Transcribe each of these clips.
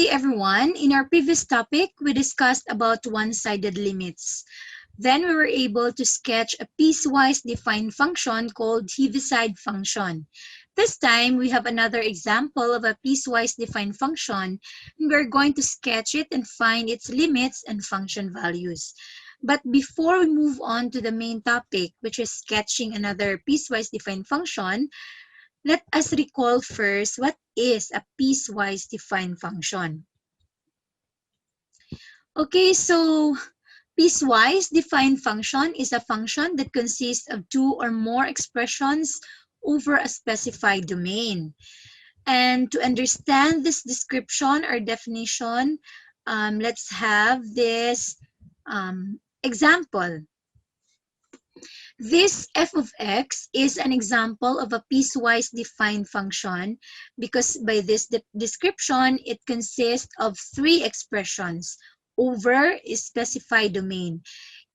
Okay, everyone. In our previous topic, we discussed about one-sided limits. Then we were able to sketch a piecewise defined function called Heaviside function. This time, we have another example of a piecewise defined function, and we're going to sketch it and find its limits and function values. But before we move on to the main topic, which is sketching another piecewise defined function, let us recall first what is a piecewise defined function. Okay, so piecewise defined function is a function that consists of two or more expressions over a specified domain. And to understand this description or definition, let's have this example. This f of x is an example of a piecewise defined function because by this description, it consists of three expressions over a specified domain.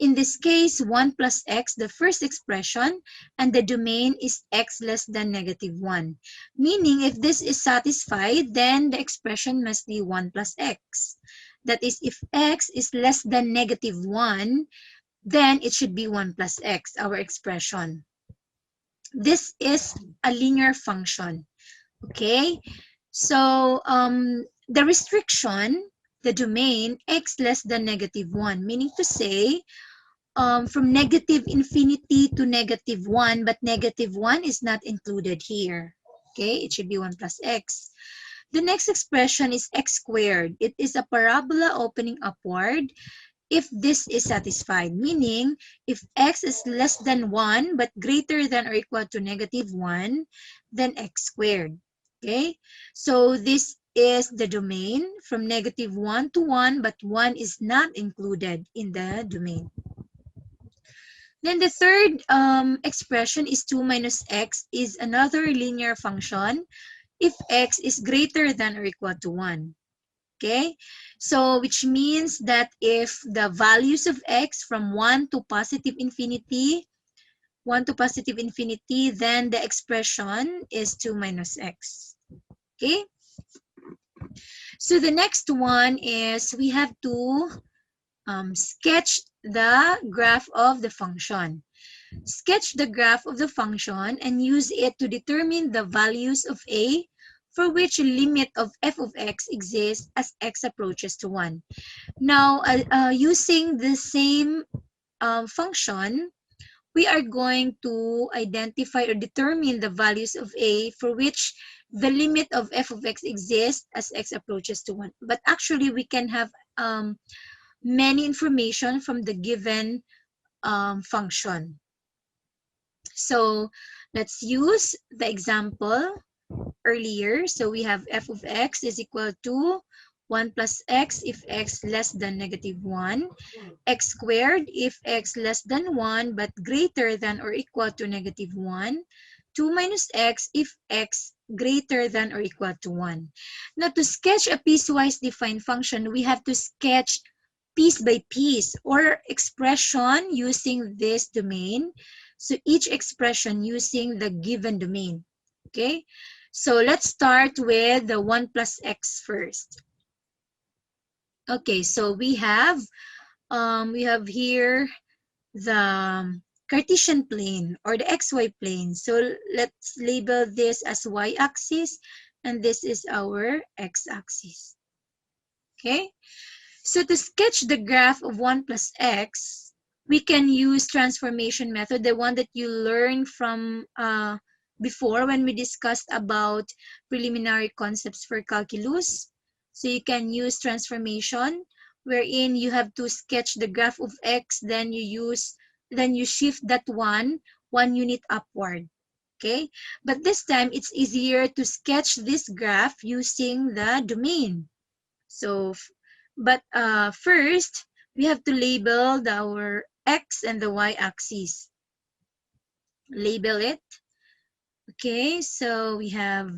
In this case, 1 plus x, the first expression, and the domain is x less than negative 1. Meaning, if this is satisfied, then the expression must be 1 plus x. That is, if x is less than negative 1, then it should be 1 plus x, our expression. This is a linear function, okay? So the restriction, the domain, x less than negative 1, meaning to say, from negative infinity to negative 1, but negative 1 is not included here, okay? It should be 1 plus x. The next expression is x squared. It is a parabola opening upward if this is satisfied, meaning if x is less than 1 but greater than or equal to negative 1, then x squared. Okay, so this is the domain from negative 1 to 1, but 1 is not included in the domain. Then the third expression is 2 minus x is another linear function if x is greater than or equal to 1. Okay, so which means that if the values of x from 1 to positive infinity, then the expression is 2 minus x. Okay, so the next one is we have to sketch the graph of the function. Sketch the graph of the function and use it to determine the values of a for which a limit of f of x exists as x approaches to 1. Now, using the same function, we are going to identify or determine the values of a for which the limit of f of x exists as x approaches to 1. But actually, we can have many information from the given function. So let's use the example earlier. So we have f of x is equal to 1 plus x if x less than negative 1, x squared if x less than 1 but greater than or equal to negative 1, 2 minus x if x greater than or equal to 1. Now to sketch a piecewise defined function, we have to sketch piece by piece or expression using this domain. So each expression using the given domain. Okay, so let's start with the 1 plus x first. Okay, so we have here the Cartesian plane or the xy plane. So let's label this as y-axis and this is our x-axis. Okay, so to sketch the graph of 1 plus x, we can use transformation method, the one that you learned from before when we discussed about preliminary concepts for calculus. So you can use transformation wherein you have to sketch the graph of x, then you shift that one unit upward. Okay, but this time it's easier to sketch this graph using the domain. So but first we have to label our x and the y-axis. Label it. Okay, so we have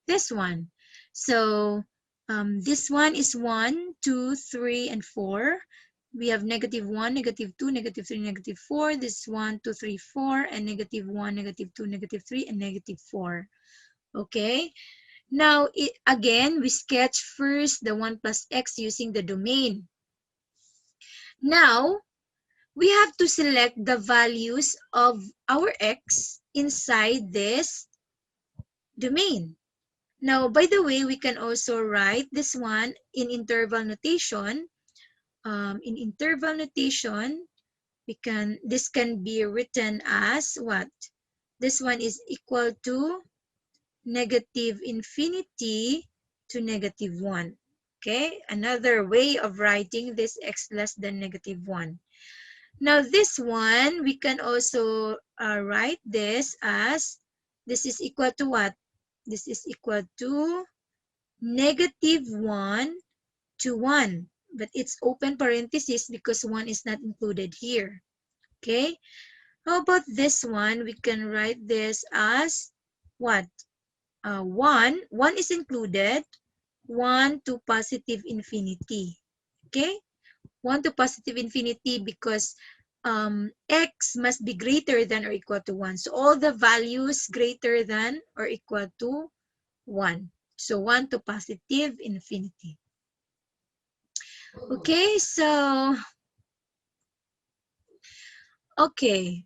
this one. So this one is 1, 2, 3, and 4. We have negative 1, negative 2, negative 3, negative 4. This is 1, 2, 3, 4, and negative 1, negative 2, negative 3, and negative 4. Okay. Now, again, we sketch first the 1 plus x using the domain. Now, we have to select the values of our x inside this domain. Now, by the way, we can also write this one in interval notation. In interval notation, this can be written as what? This one is equal to negative infinity to negative 1. Okay, another way of writing this x less than negative 1. Now this one, we can also write this as, this is equal to what? This is equal to negative 1 to 1. But it's open parenthesis because 1 is not included here. Okay? How about this one? We can write this as what? 1 is included, 1 to positive infinity. Okay? 1 to positive infinity because x must be greater than or equal to 1. So all the values greater than or equal to 1. So 1 to positive infinity. Okay, so, okay.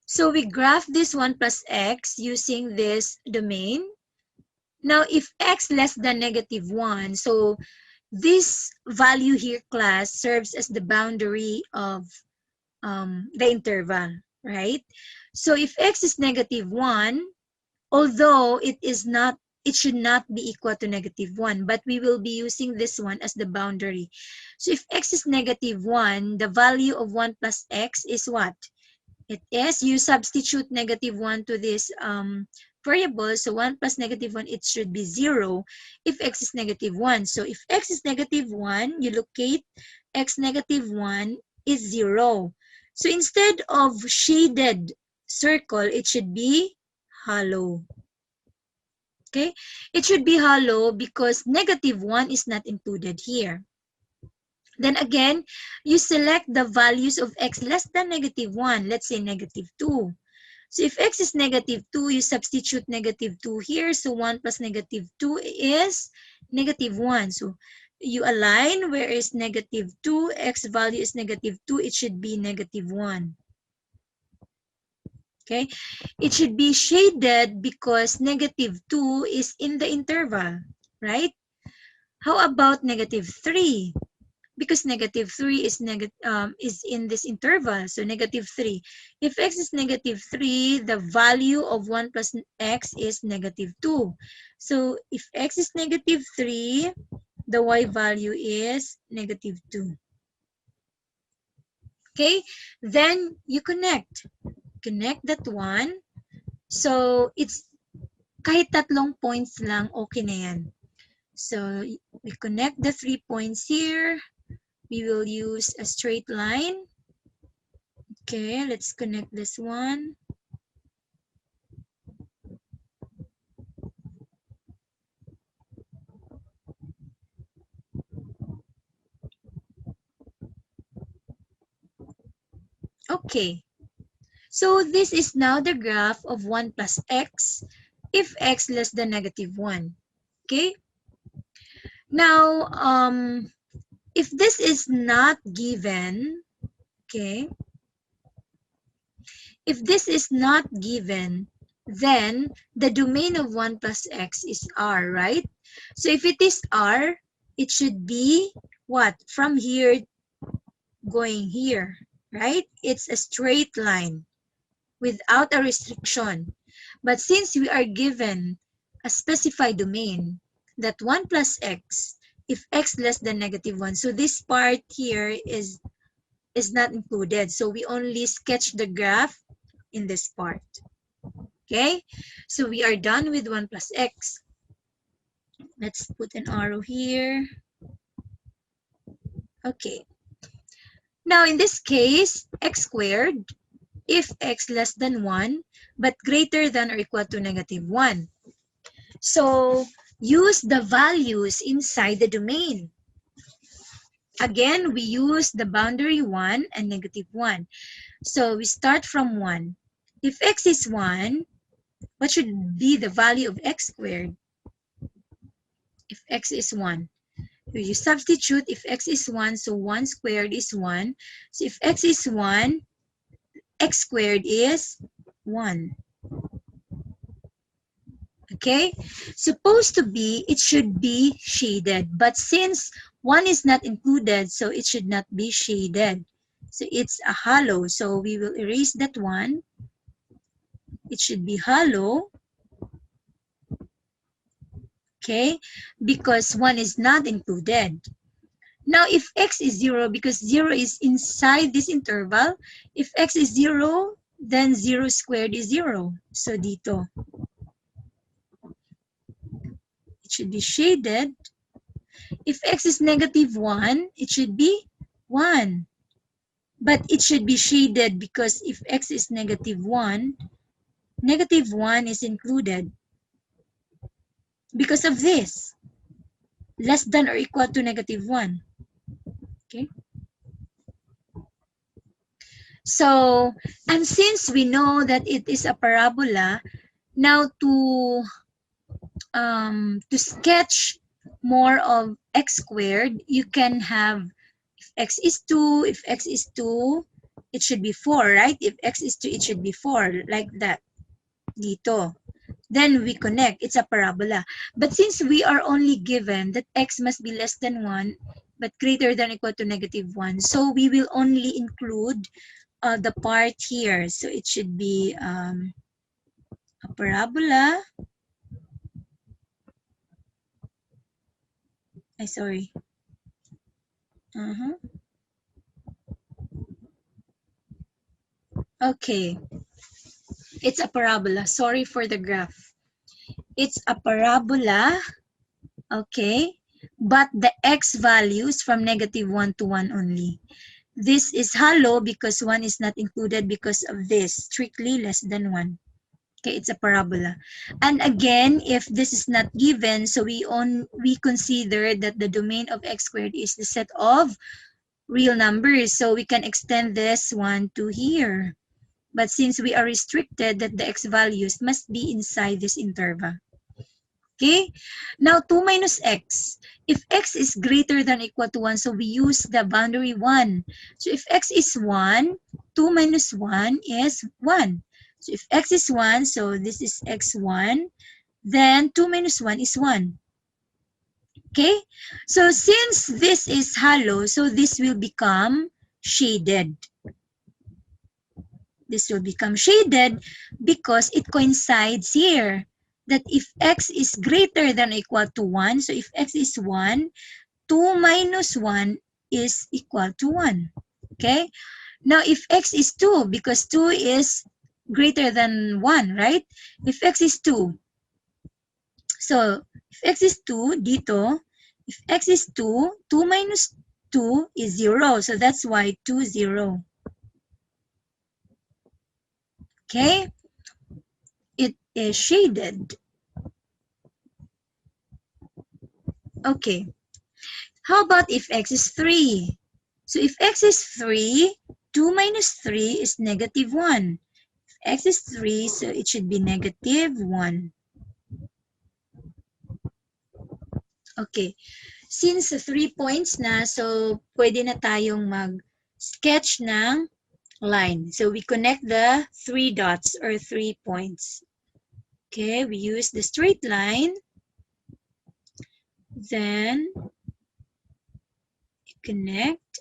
So we graph this 1 plus x using this domain. Now, if x less than negative 1, so this value here, class, serves as the boundary of the interval, right? So if x is negative 1, although it should not be equal to negative 1, but we will be using this one as the boundary. So if x is negative 1, the value of 1 plus x is what? It is, you substitute negative 1 to this variable, so 1 plus negative 1, it should be 0 if x is negative 1. So if x is negative 1, you locate x negative 1 is 0. So instead of shaded circle, it should be hollow. Okay? It should be hollow because negative 1 is not included here. Then again, you select the values of x less than negative 1. Let's say negative 2. So if x is negative 2, you substitute negative 2 here. So 1 plus negative 2 is negative 1. So you align where is negative 2, x value is negative 2, it should be negative 1. Okay? It should be shaded because negative 2 is in the interval, right? How about negative 3? Because negative 3 is in this interval, so negative 3. If x is negative 3, the value of 1 plus x is negative 2. So if x is negative 3, the y value is negative 2. Okay, then you connect that one. So it's kahit tatlong points lang, okay na yan. So we connect the 3 points here. We will use a straight line. Okay, let's connect this one. Okay, so this is now the graph of 1 plus x if x less than negative 1. Okay, now if this is not given, okay, if this is not given, then the domain of 1 plus x is R, right? So if it is R, it should be what? From here going here, right? It's a straight line without a restriction. But since we are given a specified domain that 1 plus x, if x less than negative 1, so this part here is not included. So we only sketch the graph in this part. Okay? So we are done with 1 plus x. Let's put an arrow here. Okay. Now in this case, x squared, if x less than 1, but greater than or equal to negative 1. So use the values inside the domain. Again, we use the boundary 1 and negative 1. So we start from 1. If x is 1, what should be the value of x squared? if x is 1. So you substitute if x is 1, so 1 squared is 1. So if x is 1, x squared is 1. Okay? Supposed to be, it should be shaded. But since 1 is not included, so it should not be shaded. So it's a hollow. So we will erase that one. It should be hollow. Okay? Because 1 is not included. Now, if x is 0, because 0 is inside this interval, if x is 0, then 0 squared is 0. So dito, it should be shaded. If x is negative 1, it should be 1. But it should be shaded because if x is negative 1 is included. Because of this, less than or equal to negative 1. Okay? So, and since we know that it is a parabola, now to sketch more of x squared, you can have if x is 2, if x is 2, it should be 4, right? If x is 2, it should be 4, like that. Dito. Then we connect. It's a parabola. But since we are only given that x must be less than 1, but greater than or equal to negative 1, so we will only include the part here. So it should be a parabola. Sorry. Okay. It's a parabola. Sorry for the graph. It's a parabola. Okay. But the x values from negative 1 to 1 only. This is hollow because 1 is not included because of this. Strictly less than 1. Okay, it's a parabola. And again, if this is not given, so we consider that the domain of x squared is the set of real numbers. So we can extend this one to here. But since we are restricted that the x values must be inside this interval. Okay? Now, 2 minus x. If x is greater than or equal to 1, so we use the boundary 1. So if x is 1, 2 minus 1 is 1. So if x is 1, so this is x1, then 2 minus 1 is 1. Okay? So since this is hollow, so this will become shaded. This will become shaded because it coincides here that if x is greater than or equal to 1, so if x is 1, 2 minus 1 is equal to 1. Okay? Now, if x is 2, because 2 is greater than 1, right? If x is 2, so if x is 2, dito, if x is 2, 2 minus 2 is 0. So that's why 2, 0. Okay? It is shaded. Okay. How about if x is 3? So if x is 3, 2 minus 3 is negative 1. If x is 3, so it should be negative 1. Okay. Since 3 points na, so pwede na tayong mag-sketch ng line. So we connect the 3 dots or 3 points. Okay, we use the straight line. Then you connect.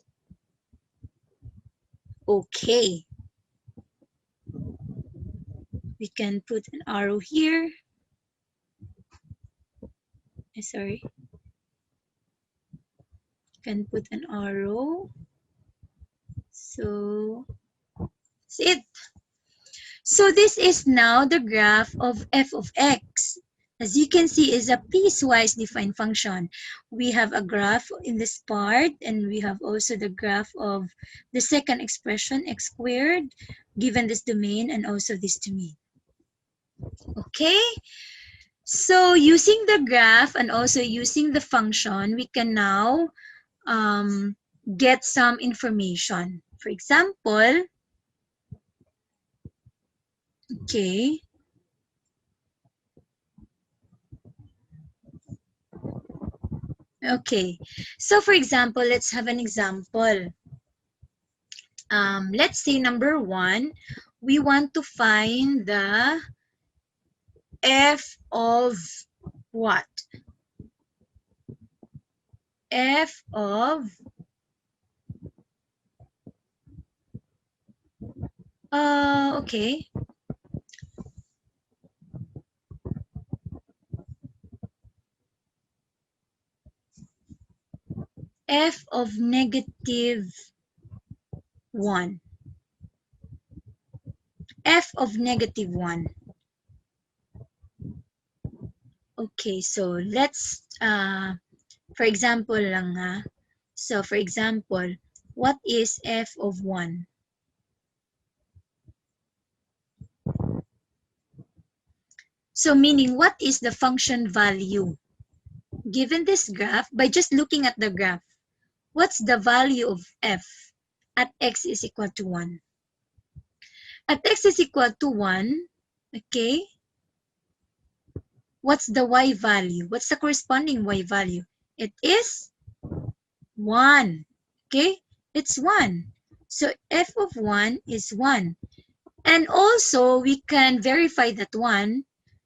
Okay. We can put an arrow here. Sorry. Can put an arrow. So that's it. So this is now the graph of f of x. As you can see, is a piecewise defined function. We have a graph in this part, and we have also the graph of the second expression, x squared, given this domain and also this domain. Okay? So using the graph and also using the function, we can now get some information. For example, okay, Okay, so for example, let's have an example. Let's say number 1, we want to find the f of what? F of, okay, f of negative 1. F of negative 1. Okay, so let's, for example lang ha. So for example, what is f of 1? So meaning, what is the function value? Given this graph, by just looking at the graph, what's the value of f at x is equal to 1? At x is equal to 1, okay, what's the y value? What's the corresponding y value? It is 1. Okay, it's 1. So f of 1 is 1. And also, we can verify that 1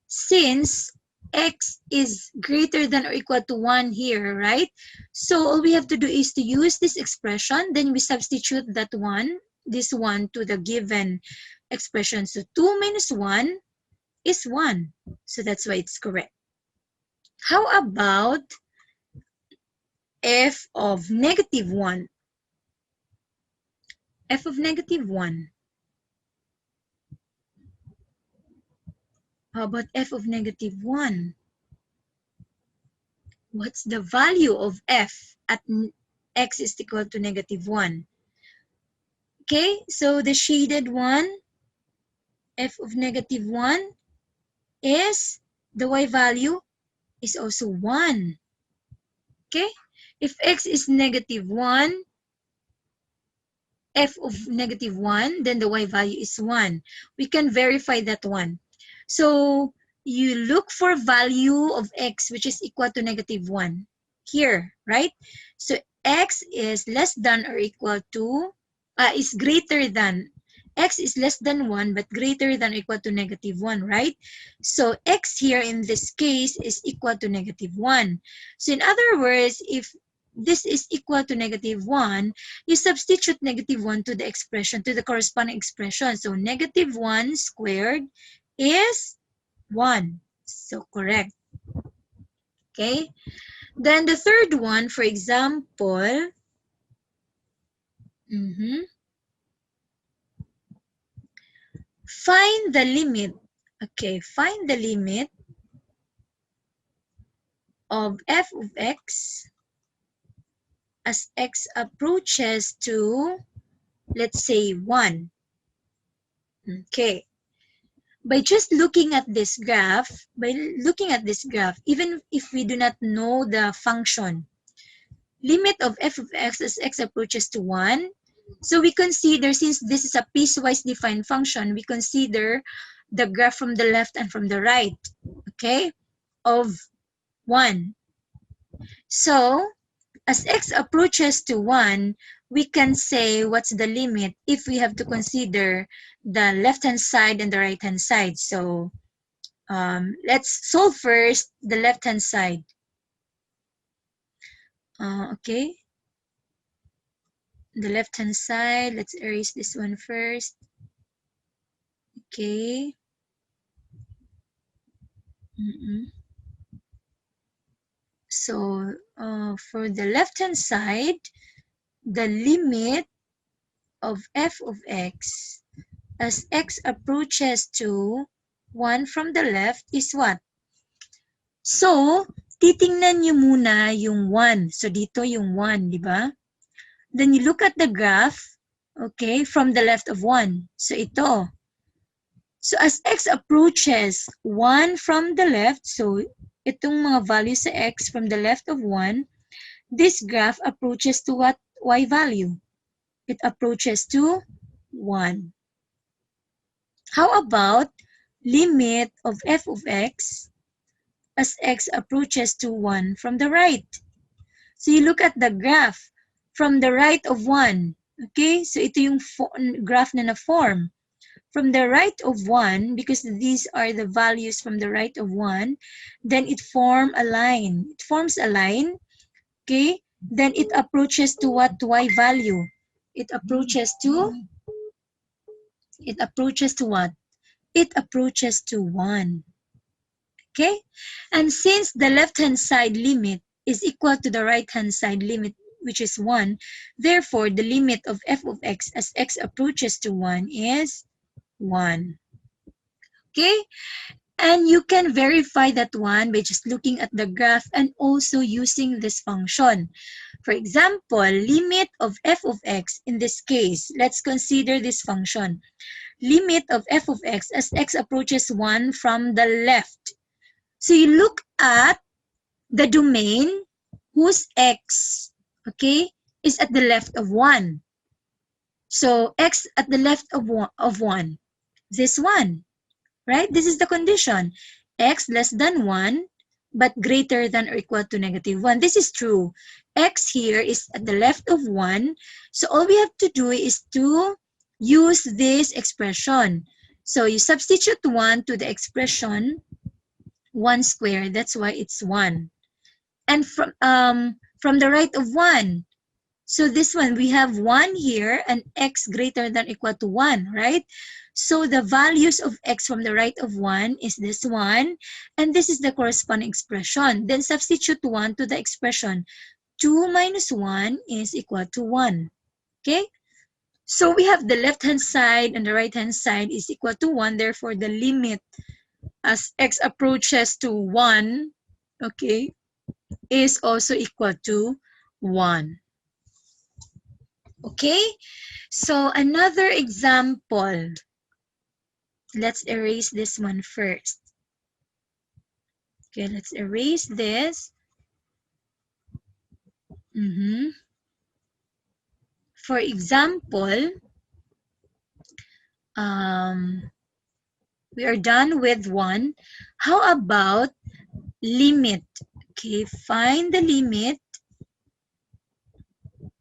since x is greater than or equal to 1 here, right? So all we have to do is to use this expression, then we substitute that 1, this 1 to the given expression. So 2 minus 1 is 1. So that's why it's correct. How about f of negative 1? F of negative 1. How about f of negative 1? What's the value of f at x is equal to negative 1? Okay, so the shaded one, f of negative 1, is the y value is also 1. Okay, if x is negative 1, f of negative 1, then the y value is 1. We can verify that one. So you look for value of x which is equal to negative 1 here, right? So x is less than or equal to, is greater than, x is less than 1 but greater than or equal to negative 1, right? So x here in this case is equal to negative 1. So in other words, if this is equal to negative 1, you substitute negative 1 to the expression, to the corresponding expression. So negative 1 squared is 1. So correct. Okay. Then the third one, for example, find the limit. Okay, find the limit of f of x as x approaches to, let's say, 1. Okay. By just looking at this graph, even if we do not know the function, limit of f of x as x approaches to 1, so we consider, since this is a piecewise defined function, we consider the graph from the left and from the right, okay, of 1. So, as x approaches to 1, we can say what's the limit if we have to consider the left-hand side and the right-hand side. So, let's solve first the left-hand side. Okay. The left-hand side, let's erase this one first. Okay. So, for the left-hand side, the limit of f of x as x approaches to 1 from the left is what? So, titingnan nyo muna yung 1. So, dito yung 1, di ba? Then you look at the graph, okay, from the left of 1. So, ito. So, as x approaches 1 from the left, so, itong mga values sa x from the left of 1, this graph approaches to what y value? It approaches to 1. How about limit of f of x as x approaches to 1 from the right? So you look at the graph from the right of 1. Okay? So ito yung graph na na-form. From the right of 1, because these are the values from the right of 1, then it forms a line. It forms a line. Okay? Then it approaches to what y value? It approaches to what? It approaches to 1. Okay? And since the left-hand side limit is equal to the right-hand side limit, which is 1, therefore, the limit of f of x as x approaches to 1 is 1. Okay? And you can verify that one by just looking at the graph and also using this function. For example, limit of f of x, in this case, let's consider this function. Limit of f of x as x approaches 1 from the left. So you look at the domain whose x, okay, is at the left of 1. So x at the left of 1, this one, right? This is the condition. X less than 1, but greater than or equal to negative 1. This is true. X here is at the left of 1. So all we have to do is to use this expression. So you substitute 1 to the expression 1 squared. That's why it's 1. And from the right of 1, so this one, we have 1 here and x greater than or equal to 1, right? So the values of x from the right of 1 is this one, and this is the corresponding expression. Then substitute 1 to the expression. 2 minus 1 is equal to 1. Okay? So we have the left-hand side and the right-hand side is equal to 1. Therefore, the limit as x approaches to 1, okay, is also equal to 1. Okay? So another example. Let's erase this one first. Okay, let's erase this. For example, we are done with 1. How about limit? Okay, find the limit.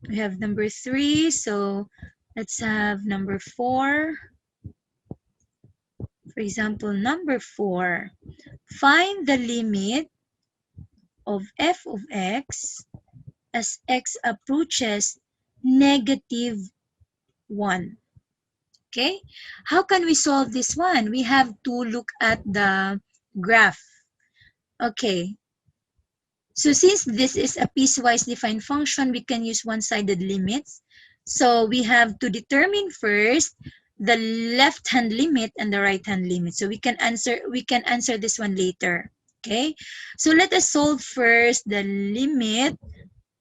We have number 3, so let's have number 4. For example, number 4. Find the limit of f of x as x approaches negative 1. Okay? How can we solve this one? We have to look at the graph. Okay. So since this is a piecewise defined function, we can use one-sided limits. So we have to determine first the left-hand limit and the right-hand limit. So we can answer this one later. Okay? So let us solve first the limit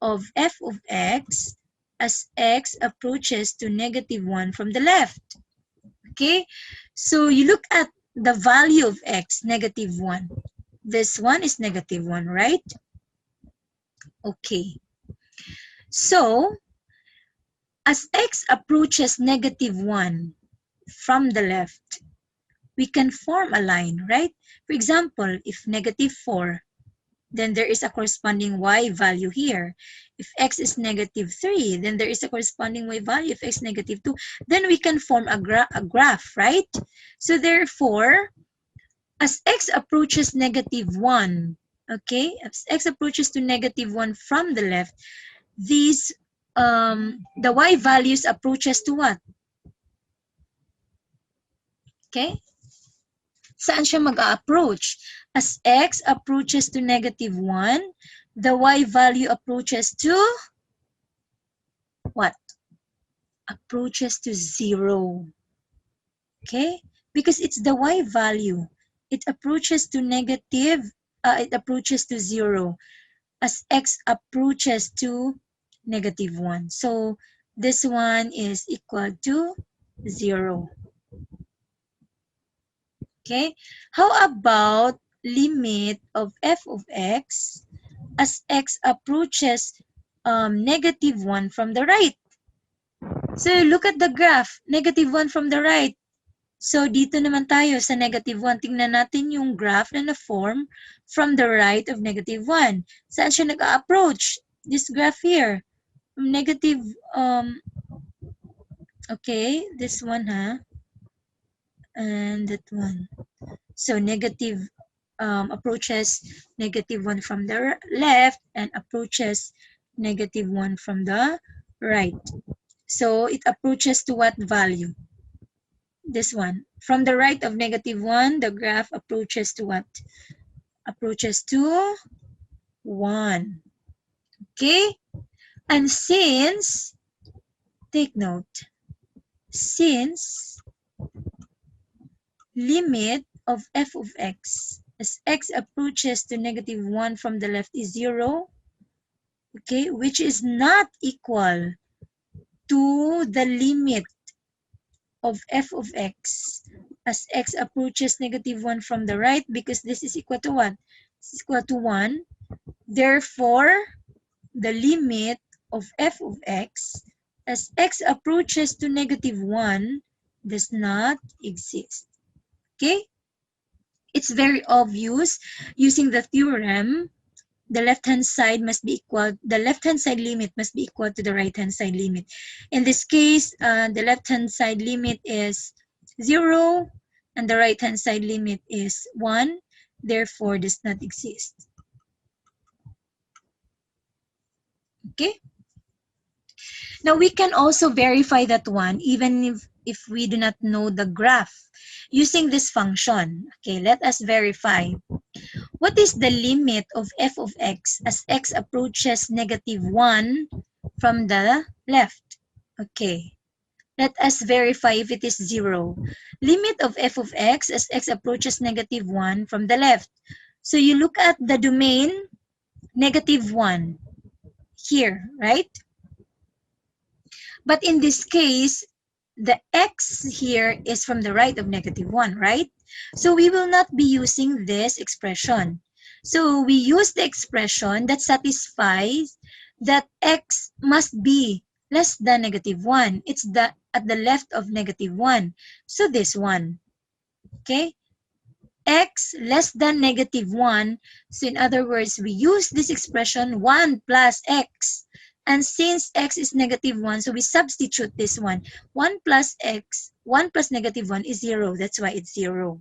of f of x as x approaches to negative 1 from the left. Okay? So you look at the value of x, negative 1. This one is negative 1, right? Okay. So, as x approaches negative 1 from the left, we can form a line, right? For example, if negative 4, then there is a corresponding y value here. If x is negative 3, then there is a corresponding y value. If x is negative 2, then we can form a graph, right? So therefore, as x approaches negative 1, okay, as x approaches to negative 1 from the left, these, the y values approaches to what? Okay? Saan siya mag-a-approach? As x approaches to negative 1, the y value approaches to what? Approaches to 0. Okay? Because it's the y value. It approaches to it approaches to 0 as x approaches to negative 1. So this one is equal to 0. Okay? How about limit of f of x as x approaches negative 1 from the right? So look at the graph, negative 1 from the right. So dito naman tayo sa negative 1. Tingnan natin yung graph na na-form from the right of negative 1. Saan siya nag-a-approach? this graph here. Negative, okay, this one, huh? And that one. So negative approaches -1 from the left and approaches -1 from the right. So it approaches to what value? This one. From the right of -1, the graph approaches to what? Approaches to 1. Okay? And since, take note, since limit of f of x as x approaches to -1 from the left is 0, okay, which is not equal to the limit of f of x as x approaches -1 from the right, because this is equal to what? This is equal to 1. Therefore, the limit of f of x as x approaches to -1 does not exist. Okay? It's very obvious using the theorem. The left-hand side must be equal, the left-hand side limit must be equal to the right-hand side limit. In this case, the left-hand side limit is 0 and the right-hand side limit is 1, therefore does not exist. Okay? Now we can also verify that one even if we do not know the graph using this function. Okay, let us verify. What is the limit of f of x as x approaches -1 from the left? Okay, let us verify if it is 0. Limit of f of x as x approaches -1 from the left. So you look at the domain -1 here, right? But in this case, the x here is from the right of -1, right? So we will not be using this expression. So we use the expression that satisfies that x must be less than -1. It's at the left of -1. So this one, okay? X less than -1. So in other words, we use this expression 1 plus x. And since x is -1, so we substitute this one. 1 plus x, 1 plus -1 is 0. That's why it's 0.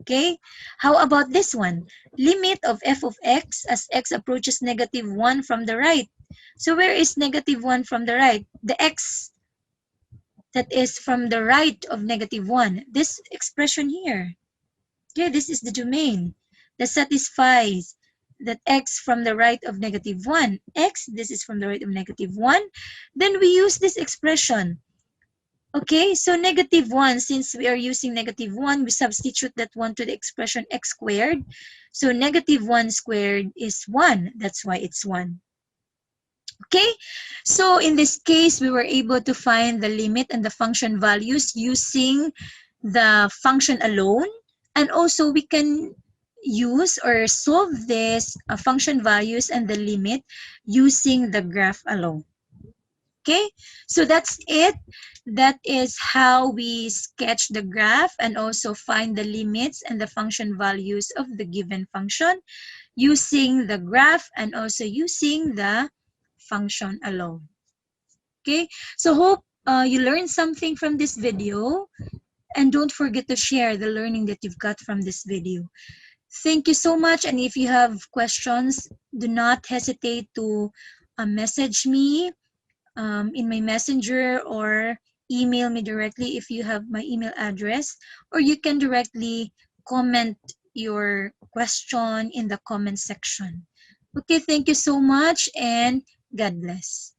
Okay? How about this one? Limit of f of x as x approaches -1 from the right. So where is -1 from the right? The x that is from the right of -1. This expression here. Okay, this is the domain that satisfies that x from the right of -1. X, this is from the right of -1. Then we use this expression. Okay, so -1, since we are using -1, we substitute that one to the expression x squared. So -1 squared is 1. That's why it's 1. Okay, so in this case, we were able to find the limit and the function values using the function alone. And also we can use or solve this function values and the limit using the graph alone. Okay, so that's it. That is how we sketch the graph and also find the limits and the function values of the given function using the graph and also using the function alone. Okay, so hope you learned something from this video, and don't forget to share the learning that you've got from this video. Thank you so much, and if you have questions, do not hesitate to message me in my messenger or email me directly if you have my email address, or you can directly comment your question in the comment section. Okay, thank you so much and God bless.